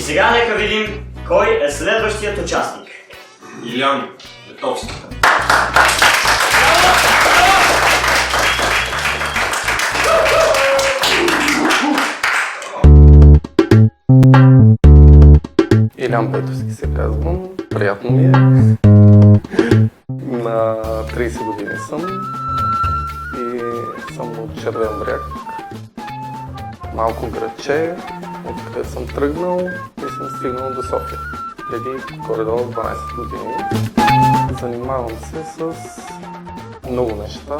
сега нека видим кой е следващият участник. Илян Летовски. Илян Петовски се казвам, приятно ми е. На 30 години съм и съм от Червен бряг. Малко градче, откъде съм тръгнал и съм стигнал до София. Преди горе-долу 12 години. Занимавам се с много неща.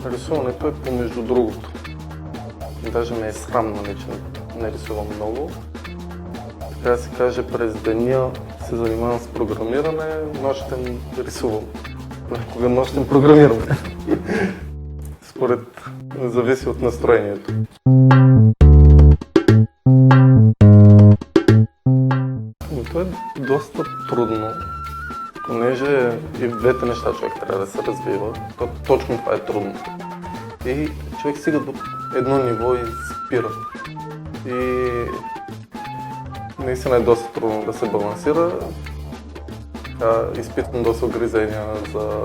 Рисуването е помежду другото. Даже ме е срам, че не рисувам много. Така да се каже, през деня се занимавам с програмиране, нощем рисувам. Кога нощем програмирам. Според зависи от настроението. То е доста трудно, понеже и в двете неща човек трябва да се развива. Точно това е трудно. И човек стига до едно ниво и спира. И наистина е доста трудно да се балансира. Изпитвам доста огризения за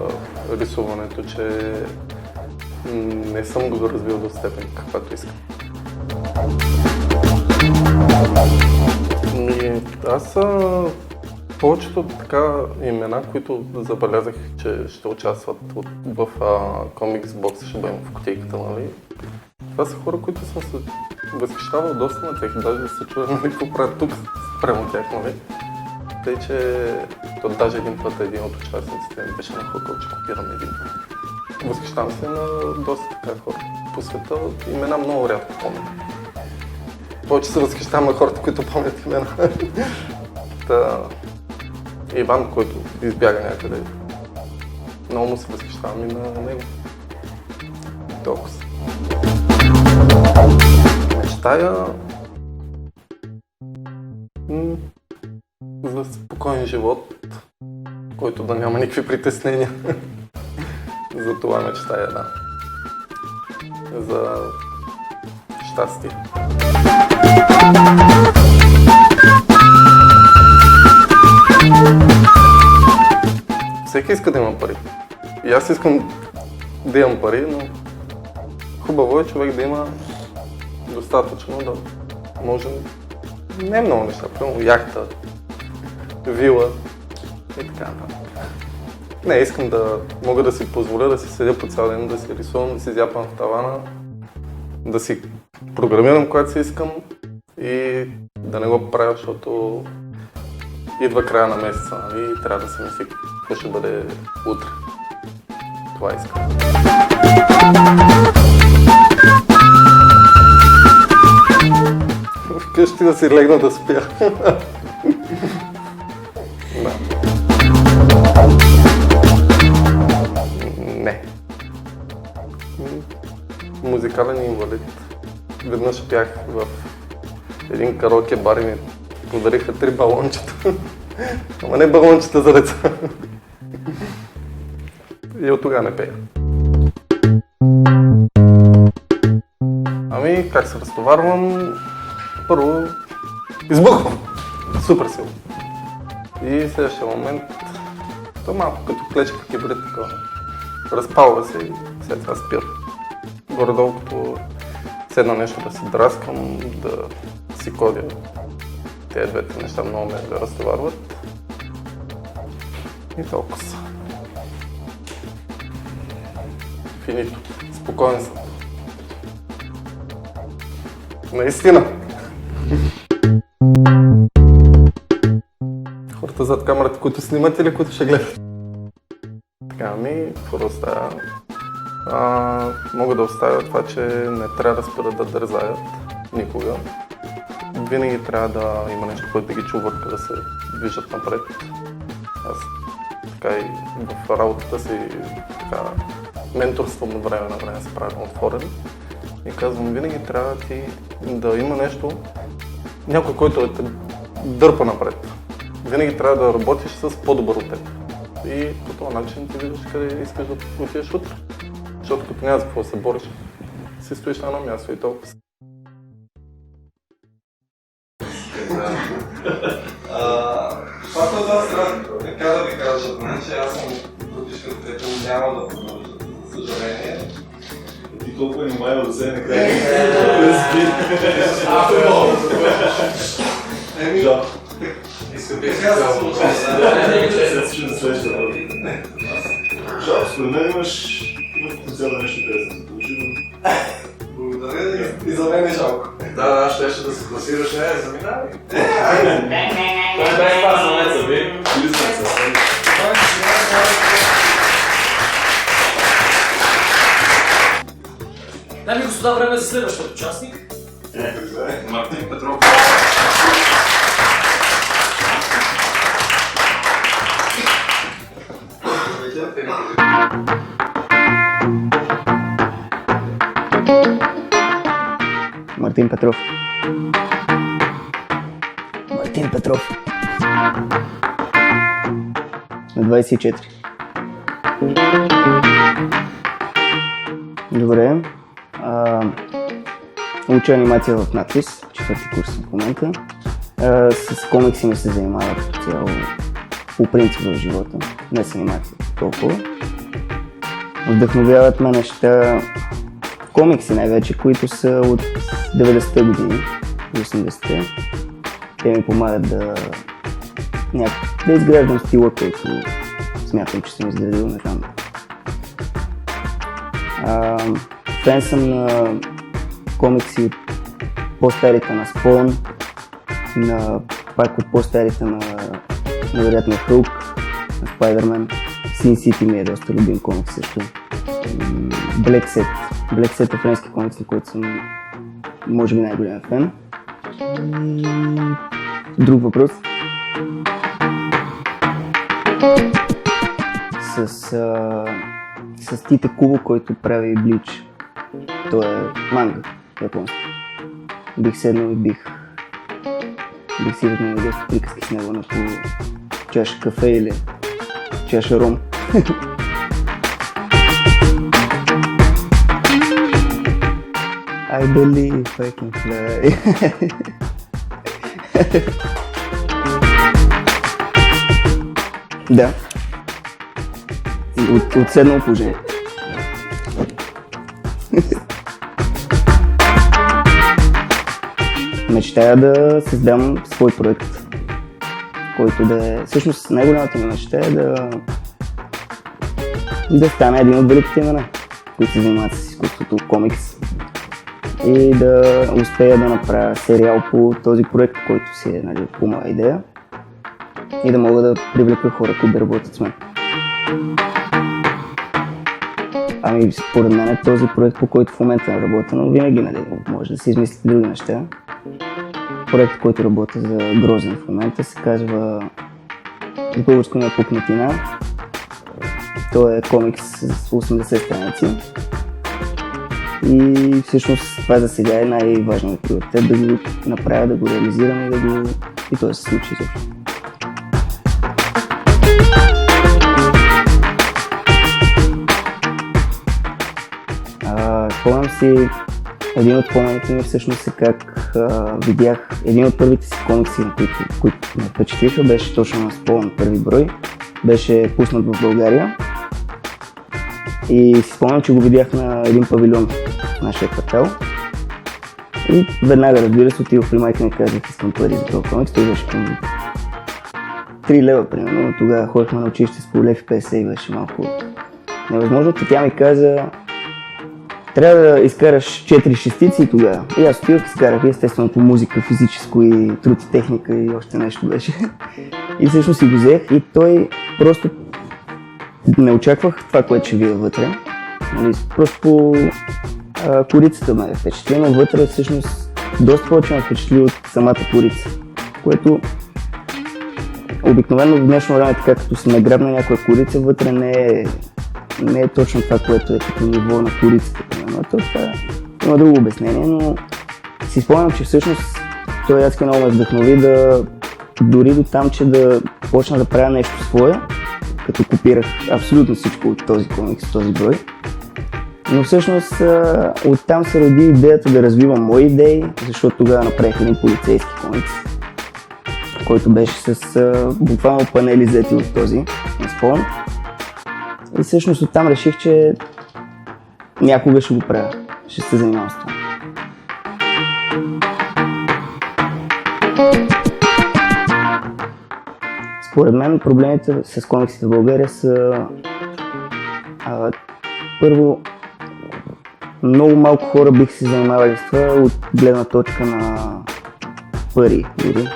рисуването, че не съм го развил до степен, каквато искам. Аз повечето така имена, които забелязах, че ще участват в комикс бокса, ще бъдем в кутийката, нали? Това са хора, които съм се възхищавал доста на тях, даже да се чуя, нали, какво правят тук прямо тях, нали? Тъй, че даже един път един от участниците ми беше нахлупал, че копирам един. Възхищавам се на доста така хора по света, имена много рядко помня. Повече се възхищавам на хората, които помнят имена. Иван, който избяга някъде, много му се възхищавам и на него. Толкова. Мечтая за спокоен живот, който да няма никакви притеснения. За това мечтая, да. За щастие. Всеки иска да има пари. И аз искам да имам пари, но хубаво е човек да има достатъчно да може не много неща, примерно яхта, вила и така нататък. Не, искам да мога да си позволя да си седя по цял ден, да си рисувам, да си зяпам в тавана, да си програмирам, когато си искам и да не го правя, защото идва края на месеца, нали, и трябва да си мисли какво ще бъде утре. Това искам. Вкъщи да си легна да спя. Да. Не. Музикален инвалид. Веднъж пях в един караоке бар и ми подариха 3 балончета. Ама не балончета за деца. И от тогава не пея. Ами, как се разтоварвам? Първо, избухвам. Супер силно. И в следващия момент, то малко като клечка кибрид, такова. Разпалва се и след това спира. Горе-долу като седна нещо да се драскам, да си кодя. Тези двете неща много ме да разтоварват. И толкова са. Финито. Спокоен съм. Наистина. Хората зад камерата, които снимат или които ще гледат? Така, какво да оставя? Мога да оставя това, че не трябва да спират да дързаят никога. Винаги трябва да има нещо, което да ги чувърка, да се движат напред. Аз така и в работата си така, менторствам от време на време, се правя отворен. И казвам, винаги трябва ти да има нещо, някой, който те дърпа напред. Винаги трябва да работиш с по-добър от теб. И по този начин ти виждаш къде искаш да отидеш утре. Защото като няма за какво се бориш, си стоиш на едно място и толкова. Това, което аз така да ви кажа, че аз съм практически приятел, няма да продължа, за съжаление. Ти толкова внимай да се накрая. Еми, така се случва. Жал, според мен имаш потенциал да нещо интересно се получи, но... Благодаря и за мен е жалко. Да, щеше да се класираш, заминавай. Това е най-пасна леца, бе. Или сме съвсем. Дами и господа, време за следващия участник. Мартин Петров. Мартин Петров. Мартин Петров. На 24. Добре. Уча анимация в надпис, четвърти курс в момента. С комикси ми се занимава като цяло по принцип в живота, не с анимация толкова. Вдъхновяват ме неща, комикси най-вече, които са от 90-те години, 80-те. Те ми помагат да изграждам стила, който смятам, че съм изградил, не знам. Фен съм на комикси от по-старите на Spawn, пак от по-старите на вероятно Hulk, на Spider-Man. Sin City ми е доста любим комикс също. Black Set е френски комикс, на който съм може би най-голям фен. Друг въпрос. С Тите Кубо, който прави Блич. Той е манга, японски. Бих седнал и бих си разменил доста приказки с него на по чаша кафе или чаша ром. I believe I can fly. Да. От седнало положение. Мечтая да създам свой проект, който да е... Всъщност най-голямата ми мечта е да стана един от великите имена, които се занимават с изкуството комикс. И да успея да направя сериал по този проект, който си е по моя идея. И да мога да привлека хора, които да работят с мен. Ами според мен е този проект, по който в момента не работя, но винаги може да се измислят други неща. Проект, който работя за Грозен в момента, се казва с българско име Пукнатина. Той е комикс с 80 страници. И всъщност това за сега е най-важният приоритет, да го направя, да го реализирам и това се случи. Спомням си, един от спомените ми всъщност е как видях един от първите си комикси, които ме впечатлиха, беше точно на Spawn, първи брой. Беше пуснат в България и си спомням, че го видях на един павилион в нашия квартал. И веднага, разбира се, отидох при майка ми и казах, искам пари за този комикс. Той беше към 3 лева, примерно, но тогава ходихме на училище с по лев и 50 и беше малко невъзможно. Тя ми каза, трябва да изкараш 4 шестици и тогава. И аз отидох и изкарах, естествено по музика, физическо и труд и техника и още нещо беше. И всъщност си го взех и той просто не очаквах това, което ще видя вътре. Просто по корицата ме впечатли, но вътре всъщност доста повече ме впечатли от самата корица, което обикновено в днешно време, така като се награбна някоя корица, вътре не е точно това, което е като ниво на корицата. Това има друго обяснение, но си спомням, че всъщност той адски много ме вдъхнови дори до там, че да почна да правя нещо свое, като копирах абсолютно всичко от този комикс, този брой. Но всъщност оттам се роди идеята да развивам мои идеи, защото тогава направих един полицейски комикс, който беше с буквално панели взети от този на Spawn. И всъщност оттам реших, че някога ще го правя, ще се занимавам с това. Според мен проблемите с комиксите в България са първо, много малко хора бих се занимавали с това от гледна точка на пари дори.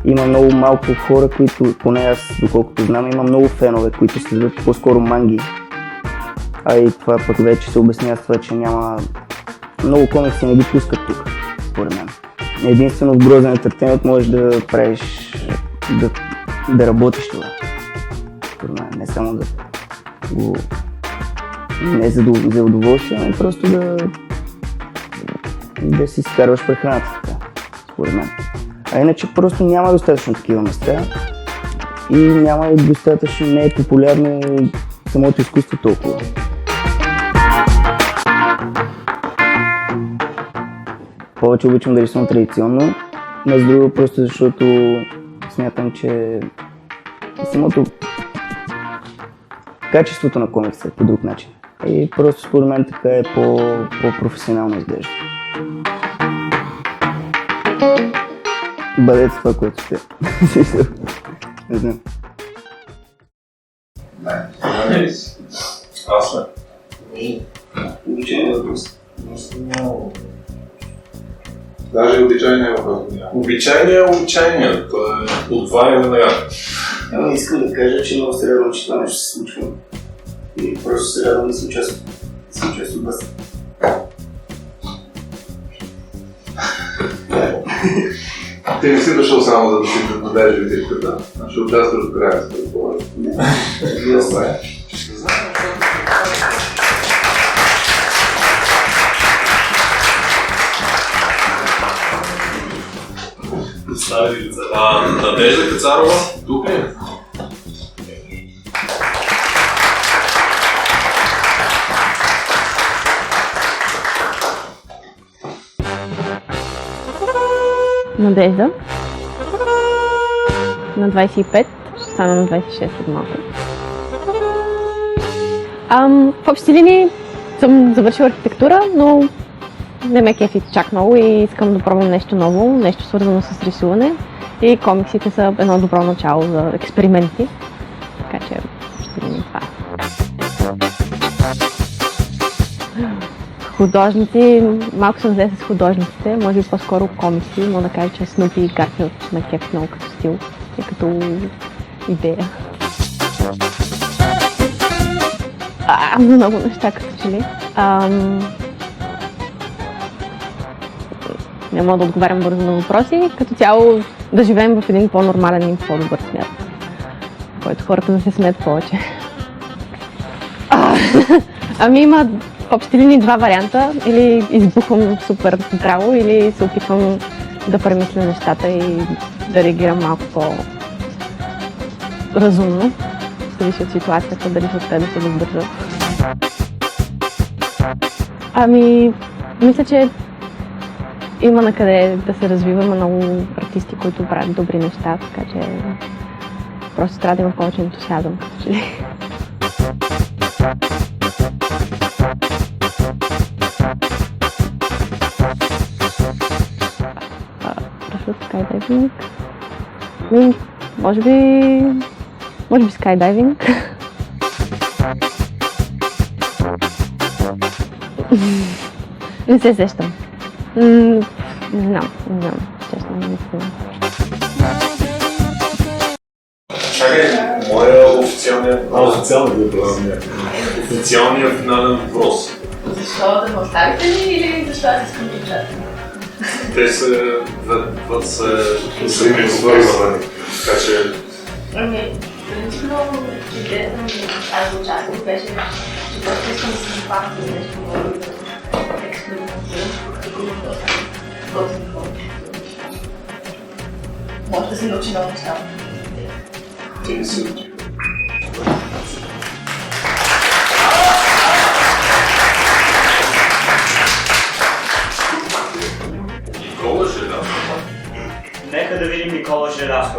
Има много малко хора, които, поне аз доколкото знам, има много фенове, които следват по-скоро манги. А и това пък вече се обяснява с това, че няма много комикси не ги пускат тук, според мен. Единствено в Грозен Ентертеймент можеш да правиш, да работиш това. Според мен, не само да го... не за удоволствие, но просто да си изкарваш прехраната така, според мен. А иначе просто няма достатъчно такива места и няма и достатъчно, не е популярно самото изкуство толкова. Повече обичам да рисувам традиционно, но с друго просто защото смятам, че самото качеството на комикса е по друг начин. И просто според мен така е по-професионално изглежда. Бъдете това, което сте. Не знам. Аз не. Обичайния въпрос. Даже обичайния въпрос. Обичайния. Това е отваряне на рано. Ама искам да кажа, че много се радвам, че това нещо се случва. И просто се радвам да се участвам от вас. Ти не си дошъл само за да си дадеш визитката. Ще участваш до края с предполага. Добре. Представи лица. Надежда Кацарова, тук е. Надежда. На 25, ще стана на 26 от малко. В общи линии съм завършила архитектура, но не ме кефи чак много и искам да пробвам нещо ново, нещо свързано с рисуване. И комиксите са едно добро начало за експерименти. Така че ще видим това. Художници, малко съм взе с художниците, може би по-скоро комикси, мога да кажа, че Снупи и Гарфилд ме кефи много като стил и като идея. Много неща като че ли. Не мога да отговарям бързо на въпроси, като цяло да живеем в един по-нормален и по-добър свят, в който хората да се смеят повече. Ами има в общи линии два варианта, или избухвам супер здраво, или се опитвам да премисля нещата и да реагирам малко по-разумно. Зависи от ситуацията, дали се успея да се въздържа. Ами, мисля, че има на къде да се развиваме, много артисти, които правят добри неща, така че просто трябва да има повече ентусиазъм, като че ли. Скайдайвинг. Може би скайдайвинг. Не се сещам. Не знам, честно не знам. Чакай, моя официалният финален въпрос. Защо да ме оставите ли или защо аз искам да участвам? Те са взаимосвързани, така че... Принципно идеята ми аз да участвам беше, че просто искам да се запазя с нещо ново и да експериментирам, като да остане готин хора. Може да се научи много неща. Те си отива. Нека да видим Никола Желязков.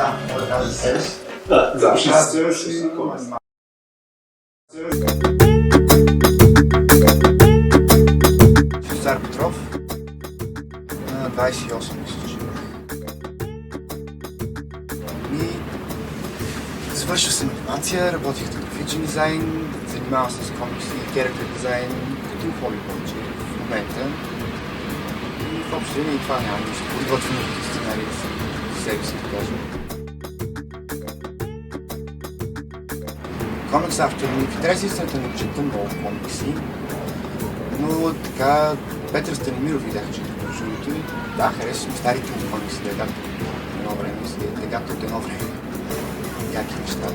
Да, мога да кажа за себе си. Да, започни Аз с себе си. Цар Петров на 28 мисля, че. И завършил съм анимация, работих в графичен дизайн, занимавам се с комикси и керактер дизайн, като хобби повече в момента. И в общи линии това няма нищо. Подготвям като сценарий за себе си, да кажем. Комикс автор ми в интерес истината не чета много комикси, но така Петър Станимиров видях, че между другото и да, харесвам старите му комикси, Легато едно време, Легато от едно време. Яки неща.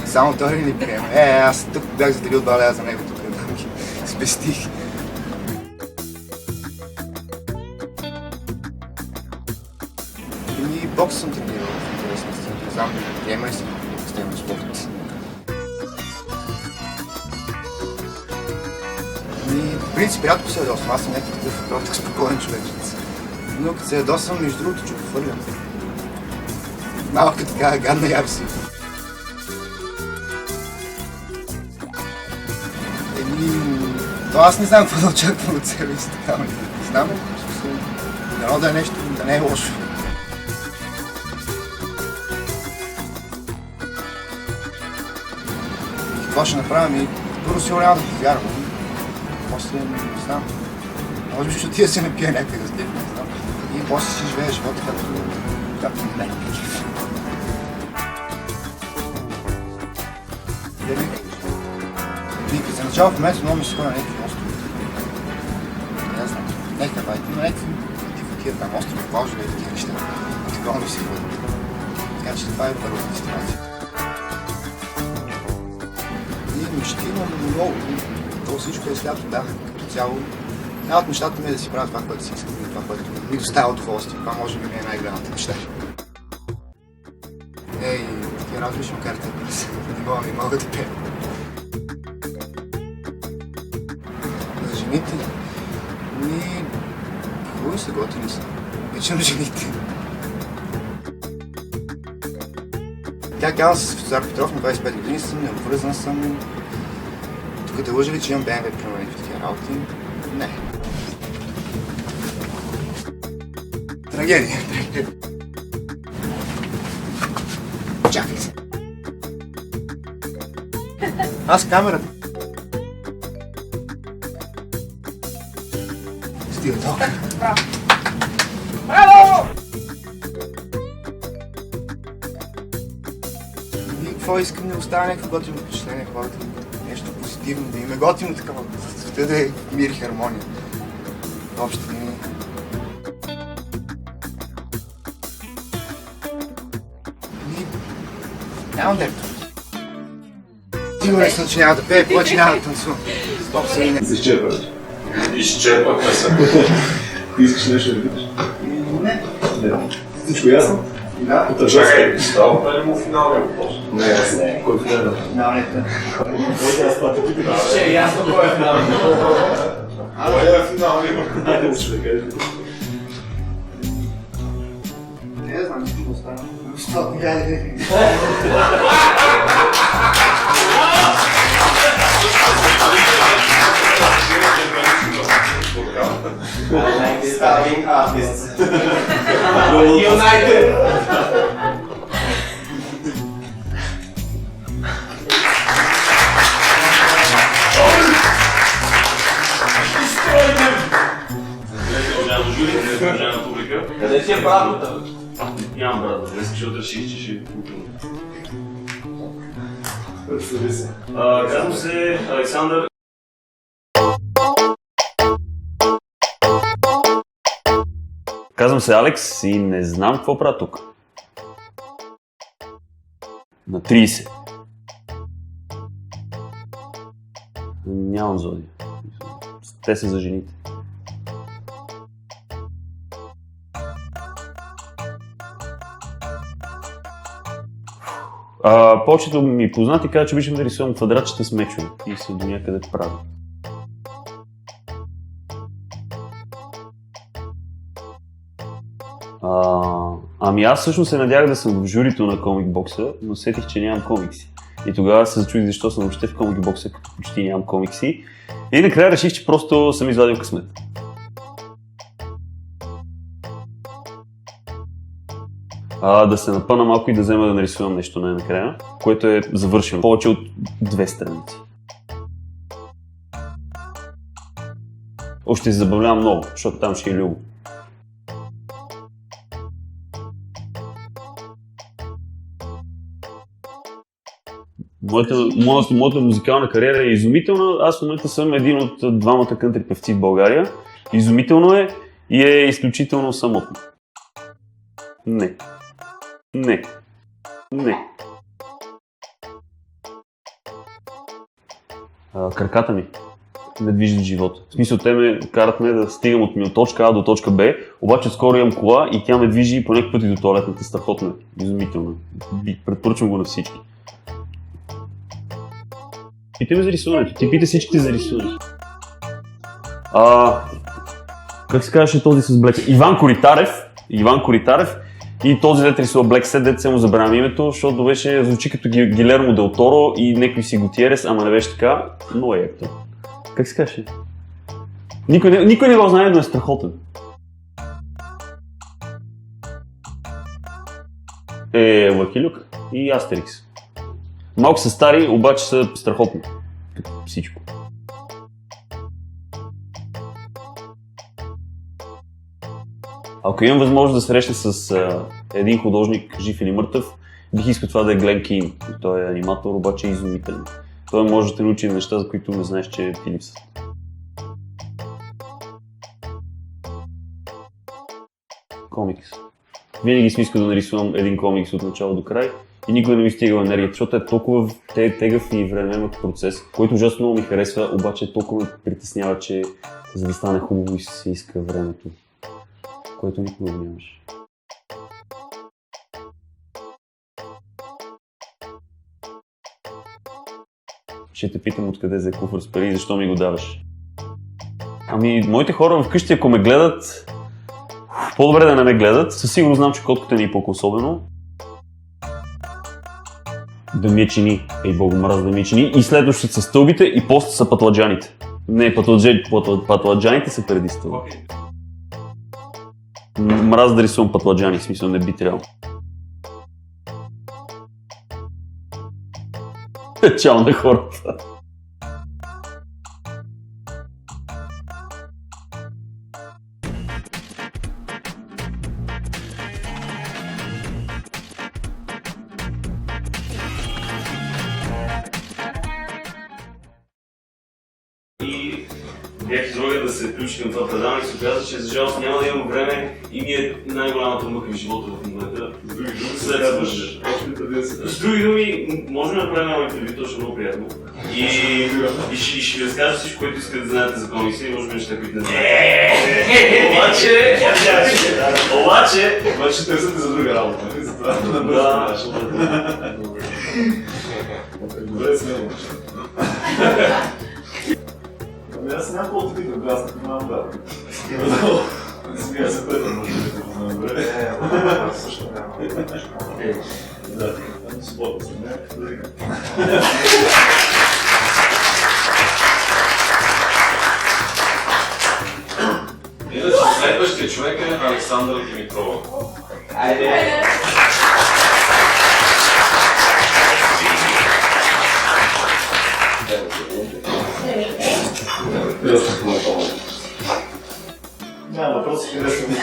Само той ли ни приема? Аз тук бях заделил 2 лева за него, тук да ги спестих. И бокс съм тренирал в интересна сцена. Не знам дали приема ли се на екстремно спорт. И в принцип рядко се ядосвам. Аз съм някакъв такъв спокоен човечец. Но като се ядосвам, между другото, че го хвърлям. Малко така гадна ябси. То аз не знам какво да очаквам от себе си, така не знам. Дано да е нещо, да не е лошо. И какво ще направим? Първо сигурно няма да повярвам. После не знам. Може би ще отида се напия някъде с дете, не знам. И после си живее живота както не. Вика, за начало в момента много ми се ходя на някакви острови. Не знам, не Хавай, но някакви такива там острови, плажове и такива неща. И такова ми се ходя. Така че това е първата дестинация. И ще имам много. То всичко е свято, да, като цяло. Една от нещата ми е да си правя това, което си искам и това, което ми доставя удоволствие. Това може би ми е най-голямата неща. Ей, такива разговори ще ме карате, не мога да пея. За жените ми хубави са, готини са. Обичам жените. Тя казва с Цар Петров на 25 години съм, необвързан съм. Тук те лъжа ли, че имам BMW, примерно, в такива работи? Не. Трагедия. Чакай се. Аз камерата. Стига толкова. Браво! Браво! И какво искам да оставя някакво готино впечатление, хората нещо позитивно, да им е готино такова, да е мир и хармония. В общи линии. Нямам дето. Сигурен съм, че няма да пее, повече няма да танцувам. Стоп се и не. Се изчерпваш. Изчерпахме се. Ти искаш нещо да питаш? Не. Не. Всичко ясно? Да. Чакай, става ли му финалния въпрос? Не, аз не. Кой е финал? Финалната. Ще е ясно кой е финал. Кой е финалния въпрос? Айде да ще да кажеш. Не знам, че ще остана. 100 000. Starving artists. United! Уважаема публика. Къде ти е брадата? Нямам брат, днес ще реших, че ще купим. Представи се. Казвам се Александър. Казвам се Алекс и не знам какво правя тук. На 30. Нямам зодия. Те са за жените. Повечето ми познати казват, че обичам да рисувам квадратчета с мечове и се до някъде правя. Ами аз всъщност се надях да съм в журито на комикбокса, но сетих, че нямам комикси. И тогава се зачудих защо съм въобще в комикбокса, като почти нямам комикси. И накрая реших, че просто съм извадил късмет. Да се напъна малко и да взема да нарисувам нещо най-накрая, което е завършено. Повече от 2 страници. Още се забавлявам много, защото там ще е любо. Моята музикална кариера е изумителна. Аз в момента съм един от двамата кънтри певци в България. Изумително е и е изключително самотно. Не. Краката ми не движат живота. В смисъл, те ме карат ме да стигам от точка А до точка Б, обаче скоро имам кола и тя ме движи по някакъв път и до тоалетната. Страхотно е. Изумително. Предпоръчвам го на всички. Питай ме за рисуването. Ти питай всичките за рисуването. Как се казваше този с Блек? Иван Коритарев и този дет рисува Black Set, дет се му забравям името, защото беше, звучи като Гилермо Дел Торо и някой си Готиерес, ама не беше така. Много е ето. Как се казваше? Никой не го знае, но е страхотен. Лъки Люк и Астерикс. Малко са стари, обаче са страхотни. Като всичко. Ако имам възможност да срещна с един художник, жив или мъртъв, бих искал това да е Глен Кейн. Той е аниматор, обаче е изумителен. Той може да те научи неща, за които не знаеш, че ти липсват. Комикс. Винаги съм искал да нарисувам един комикс от начало до край и никога не ми стигала енергията, защото е толкова тегъв и времеемък процес, който ужасно много ми харесва, обаче толкова ме притеснява, че за да стане хубаво и се иска времето, което никога нямаш. Ще те питам откъде за куфър с пари и защо ми го даваш. Ами, моите хора вкъщи, ако ме гледат, по-добре да не ме гледат. Със сигурно знам, че котката ни е по-особено. Да ми е чини. Ей, Богу, мраз да ми е чини. И следващото са стълбите и после са патладжаните. Не, патладжаните са преди стълбите. Мраз да рисувам патладжани, в смисъл не би трябвало. Чао на хората. И бях излагал да се включи към това предаване и се оказа, че за жалост няма да имам време и ми е най-голямата мъка в живота в момента. С други думи, можем да направим едно интервю, то ще е много приятно. И ще ви разкажа всичко, което искате да знаете за комикси и може би неща, които не знаете. Обаче търсите за друга работа, нали? За това да бързаш. Добре, смело. Ами аз нямам по-такива глас, така малко да. Смея се Петър, може да те познавам добре. Аз също нямам. Да, така, свободно съм, не? Иначе следващия човек е Александра Димитрова. Айде! Няма въпрос, харесвам.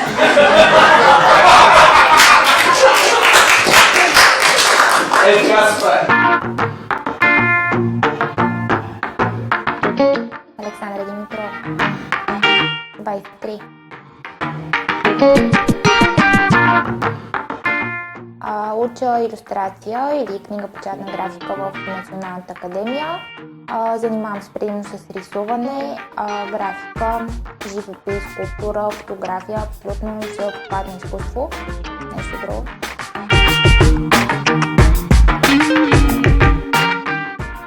Александра Димитрова. 23. Уча илюстрация или книгопечатна графика в Националната академия. Занимавам се предимно с рисуване, графика, живопис, скулптура, фотография, абсолютно всеобхватно изкуство. Нещо друго.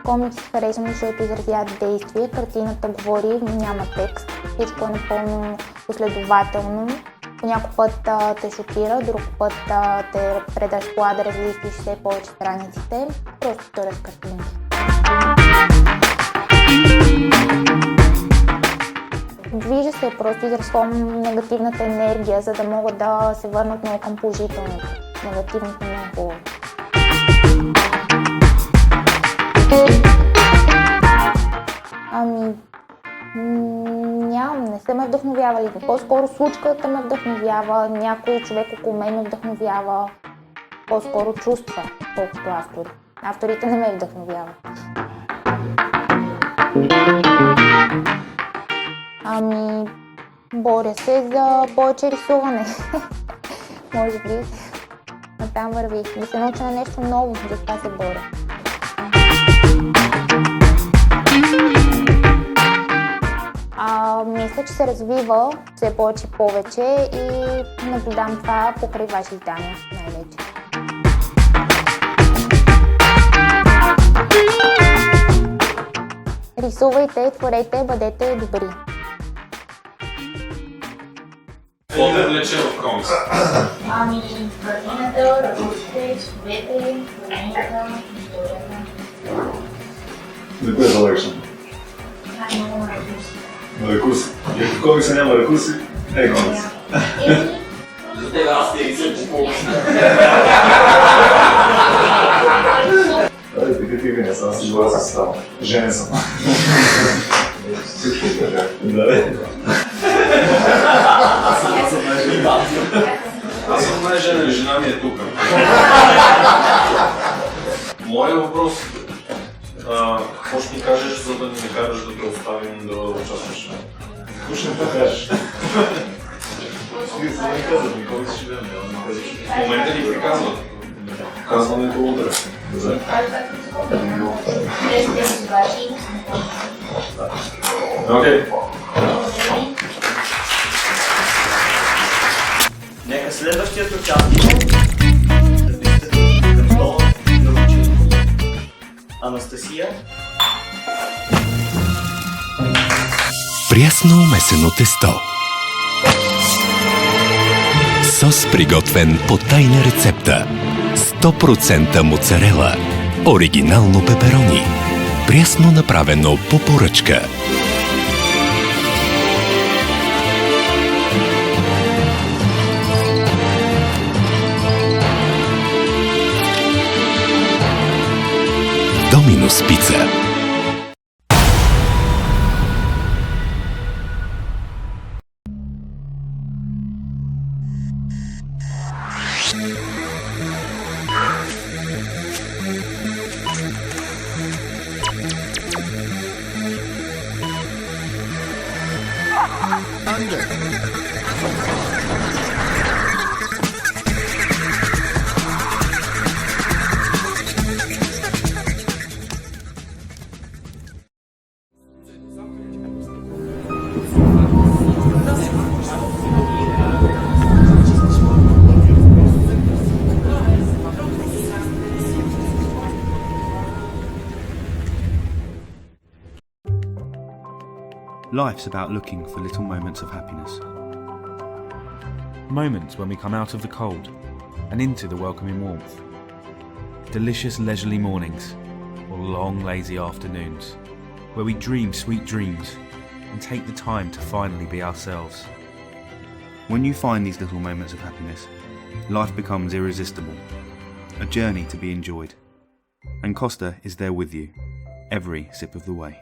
Комикс харесвам, защото изразяват действие, картината говори, няма текст, всичко е напълно последователно По някой път те шокира, друг път те предразполага да разлистиш все повече страниците. Просто търс картинки. Движа се, просто изразходвам негативната енергия, за да мога да се върна отново към положителното. Негативното не е хубаво. Нямам, не са ме вдъхновявали. По-скоро случката ме вдъхновява, някой човек около мен ме вдъхновява. По-скоро чувства, колкото автори. Авторите не ме вдъхновяват. Боря се за повече рисуване. Може би натам върви. Да се науча на нещо ново, за това се боря. Мисля, че се развива все повече и повече и наблюдам това покрай ваши издания най-вече. Рисувайте, творете, бъдете добри. Какво те влече в комикс? Картината, ръководите, часовете, храните, историята. На кое залагаш? Много рекурси. На рекурси. И ако комикса няма рекурси, не е комикс. За тебе аз те рисувам по повече. Така ти виня, аз си гласа си става. Женен съм. Всичко така. Аз съм най-женен, жена ми е тук. Моят въпрос, какво ще ни кажеш, за да ни накараш да те оставим да участваш? Какво ще ми покажеш? Стига се да ми казват, никога си живеем, няма да ми казваш. В момента ни приказват. Казването удара. Окей. Нека следващият участник към стола научи Анастасия. Прясно месено тесто. Сос приготвен по тайна рецепта. 100% моцарела. Оригинално пеперони. Прясно направено по поръчка. Доминос пица. Life's about looking for little moments of happiness. Moments when we come out of the cold and into the welcoming warmth. Delicious leisurely mornings or long lazy afternoons where we dream sweet dreams and take the time to finally be ourselves. When you find these little moments of happiness, life becomes irresistible, a journey to be enjoyed. And Costa is there with you, every sip of the way.